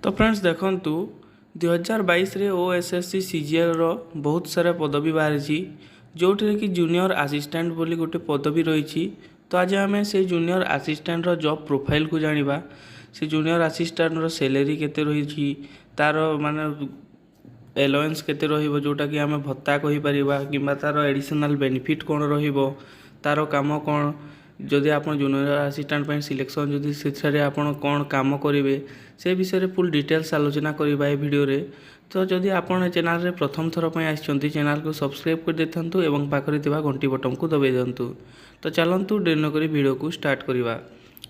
तो फ्रेंड्स देखंतु 2022 रे ओएसएससी सीजीएल रो बहुत सारा पदवी बाहरी जोटे कि जूनियर असिस्टेंट बोली गोटे पदवी रही। तो आज आम से जूनियर असिस्टेंट रो जॉब प्रोफाइल को जानिबा। से जूनियर असिस्टेंट रो सैलरी केते रही, तार माने एलाउंस केते रहिबो जोटा कि आम भत्ता कहि परिबा किंबा तार एडिशनल बेनिफिट कोन रहिबो, तार काम कोन, जदि आप जूनियर असिस्टेंट सिलेक्शन जदि से आपन कौन काम करेंगे से विषय में फुल डिटेल्स आलोचना करवा ए वीडियो रे। तो जदि आप चैनल रे प्रथम थर पर आछंती चैनल को सब्सक्राइब कर देथंतु एवं पाखरे थिबा घंटी बटन को दबाई दिंतु। तो चलंतु देर न करी वीडियो को स्टार्ट करवा।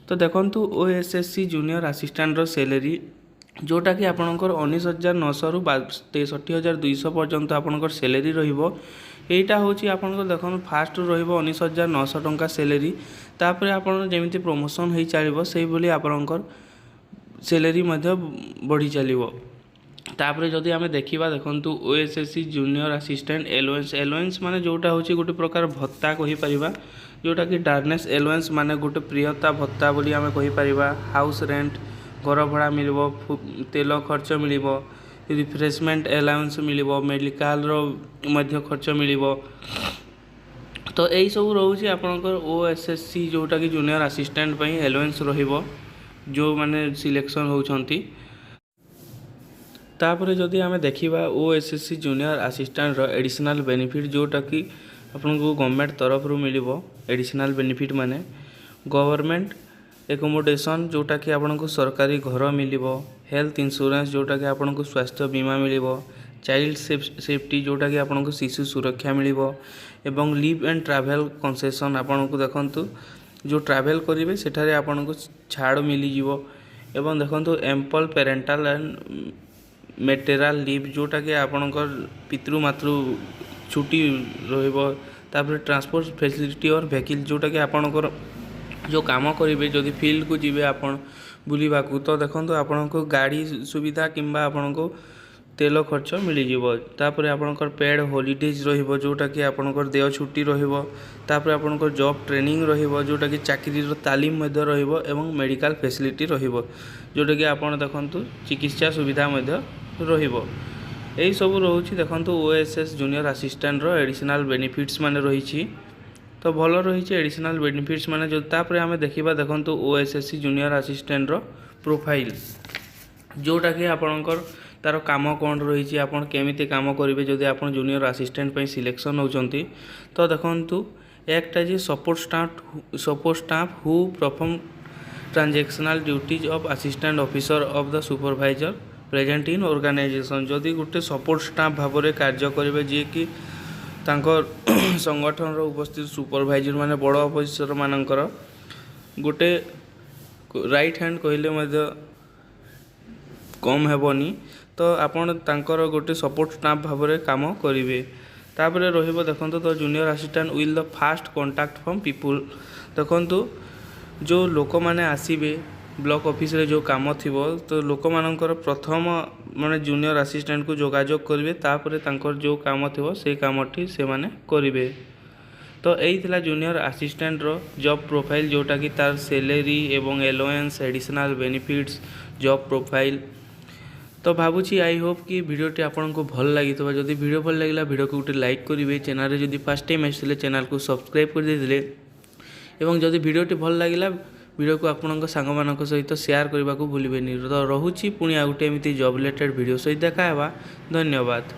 तो देखंतु ओएसएससी जूनियर असिस्टेंट रो सैलरी जोटा कि आपणकर 19,900 रु 63,200 पर्यंत आपणकर सैलरी रहिबो। एटा होची आपणकर देखन फास्ट रहिबो 19,900 टंका सैलरी। तापर आपण जेमिति प्रमोशन होई चलिबो सेही बोली आपणकर सैलरी मध्ये बढ़ी चलिबो। तापर जदि आमे देखिबा देखंतु ओएसएससी जूनियर असिस्टेंट एलोवेंस माने जोटा होची गोटे प्रकार भत्ता कहि परिबा, जोटा कि डार्नेस एलोवेंस माने गोटे प्रियता भत्ता बोली आमे कहि परिबा। हाउस रेंट घर भड़ा मिलिबो, तेल खर्च मिलिबो, रिफ्रेशमेंट अलाउंस मिलिबो, मेडिकल रो मध्य खर्च मिलिबो। तो यही सब रोचे आपंकर ओएसएससी जोटा कि जूनियर असिस्टेंट पई एलाउंस रहिबो जो माने सिलेक्शन होउछंती। तापर जदि आमे देखिबा ओएसएससी जूनियर असिस्टेंट रो एडिशनल बेनिफिट जोटा कि आपनको गवर्नमेंट तरफ रु मिलिबो। एडिशनल बेनिफिट माने गवर्नमेंट एकोमोडेशन जोटा कि आपको सरकारी घर मिलिबो, हेल्थ इंश्योरेंस जोटा कि आपको स्वास्थ्य बीमा मिलिबो, चाइल्ड सेफ्टी जोटा कि आपको शिशु सुरक्षा मिलिबो, एवं लिव एंड ट्रैवल कंसेशन आपको देखंतु जो ट्रैवल करेंगे सेठारे आपको छाड़ मिली जीवो। एवं देखंतु ample parental and material leave जोटा कि आपणकर पितृमातृ छुट्टी रहिबो। तापर ट्रांसपोर्ट फैसिलिटी और व्हीकल जोटा कि आपणकर जो काम करेंगे जदि फील्ड को जीवे आपण बुलिबा को, तो देखो आपको गाड़ी सुविधा किंबा आपको तेल खर्च मिल जाव। तापर आपणकर पेड हॉलीडेज रहिबो जोटा कि आपणकर देय छुट्टी रहिबो। तापर आपणकर जॉब ट्रेनिंग रहिबो जोटा कि चाकरी तालीम मध्य रहिबो एवं मेडिकल फैसिलिटी रहिबो जोटा कि आपण देखंतु चिकित्सा सुविधा मध्य रहिबो। एही सब रहउछि देखंतु ओएसएस जूनियर असिस्टेंट रो एडिशनल बेनिफिट्स माने रहिछि। तो भल रही एडिशनल बेनिफिट्स माने जो तापर आमे देखिबा देखंतु ओएसएससी जूनियर असिस्टेंट रो प्रोफाइल जोटा कि आपणकर तार काम कौन रही, आपन केमिति काम करेंगे जदि आप जूनियर असिस्टेंट पे सिलेक्शन होचंती। तो देखंतु एकटा जे support staff who perform transactional duties of assistant officer of the supervisor present in organisation जदि गोटे सपोर्ट स्टाफ भाव में कार्य करेंगे जी कि तांकर संगठन रो उपस्थित सुपरवाइजर माने बड़ ऑफिसर मानकर गोटे राइट हैंड कहले मध्य कम हेबनी। तो आपण तांकर गोटे सपोर्ट स्टाफ भाव में काम करेंगे। तापर रहिबो देखंतु तो junior assistant will the fast contact from people. देखंतु जो लोक माने आसीबे ब्लॉक ऑफिस रे जो काम थिबो तो लोक मानकर प्रथम माने जूनियर असिस्टेंट को जोगाजोग करेंगे। तापर तांकर जो काम थिबो से कामटी से माने करेंगे। तो यही थिला जूनियर असिस्टेंट रो जॉब प्रोफाइल जोटा कि तार सैलरी एवं allowance additional benefits job profile. तो भावुची आई होप कि वीडियोटी आपको भल लगी। जदि वीडियो भल लगे वीडियो को गोटे लाइक करेंगे, चैनल रे जदि फर्स्ट टाइम आसते चैनल को सब्सक्राइब कर देते एवं जदि वीडियोटी भल लगे वीडियो को आपन सांग मान सहित शेयर करने को भूलें। तो रोची पुणी आ गोटे एमती जॉब रिलेटेड वीडियो सहित देखा। धन्यवाद।